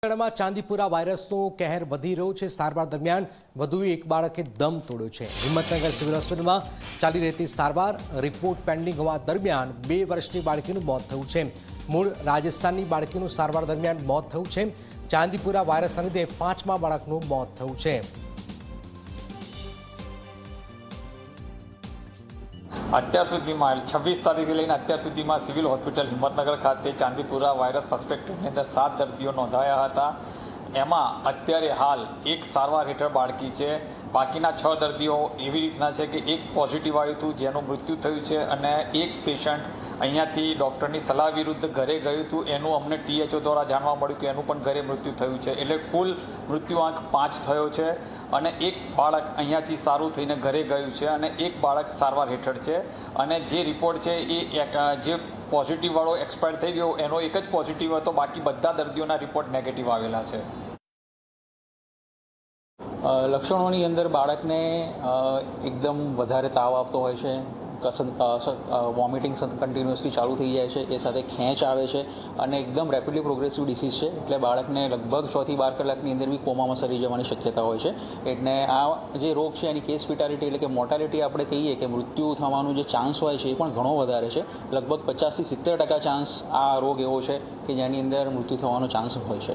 માં ચાંદીપુરા વાયરસનો કહેર વધી રહ્યો છે। સારવાર દરમિયાન વધુ એક બાળકે દમ તોડ્યો છે। હિંમતનગર સિવિલ હોસ્પિટલમાં ચાલી રહેતી સારવાર રિપોર્ટ પેન્ડિંગ હોવા દરમિયાન 2 વર્ષની બાળકીનું મોત થયું છે। મૂળ રાજસ્થાનની બાળકીનું સારવાર દરમિયાન મોત થયું છે। ચાંદીપુરા વાયરસના લીધે 5મા બાળકનું મોત થયું છે। અત્યાર સુધીમાં 26 તારીખે લઈને અત્યાર સુધીમાં સિવિલ હોસ્પિટલ હિંમતનગર ખાતે ચાંદીપુરા વાયરસ સસ્પેક્ટેડની અંદર 7 દર્દીઓ નોંધાયા હતા। એમાં અત્યારે હાલ એક સારવાર હેઠળ બાળકી છે। બાકીના 6 દર્દીઓ એવી રીતના છે કે એક પોઝિટિવ આવ્યું હતું જેનું મૃત્યુ થયું છે અને એક પેશન્ટ અહીંયાથી ડૉક્ટરની સલાહ વિરુદ્ધ ઘરે ગયું હતું, એનું અમને THO દ્વારા જાણવા મળ્યું કે એનું પણ ઘરે મૃત્યુ થયું છે। એટલે કુલ મૃત્યુઆંક 5 થયો છે અને એક બાળક અહીંયાથી સારું થઈને ઘરે ગયું છે અને એક બાળક સારવાર હેઠળ છે। અને જે રિપોર્ટ છે એ જે પોઝિટિવવાળો એક્સપાયર થઈ ગયો એનો એક જ પોઝિટિવ હતો, બાકી બધા દર્દીઓના રિપોર્ટ નેગેટિવ આવેલા છે। લક્ષણોની અંદર બાળકને એકદમ વધારે તાવ આવતો હોય છે, વોમિટિંગ કન્ટિન્યુઅસલી ચાલુ થઈ જાય છે, એ સાથે ખેંચ આવે છે અને એકદમ રેપિડલી પ્રોગ્રેસિવ ડિસીઝ છે। એટલે બાળકને લગભગ 6 થી 12 કલાકની અંદર બી કોમામાં સરી જવાની શક્યતા હોય છે। એટલે આ જે રોગ છે એની કેસ ફિટાલિટી એટલે કે મોર્ટાલિટી આપણે કહીએ કે મૃત્યુ થવાનું જે ચાન્સ હોય છે એ પણ ઘણો વધારે છે। લગભગ 50 થી 70% ચાન્સ આ રોગ એવો છે કે જેની અંદર મૃત્યુ થવાનો ચાન્સ હોય છે।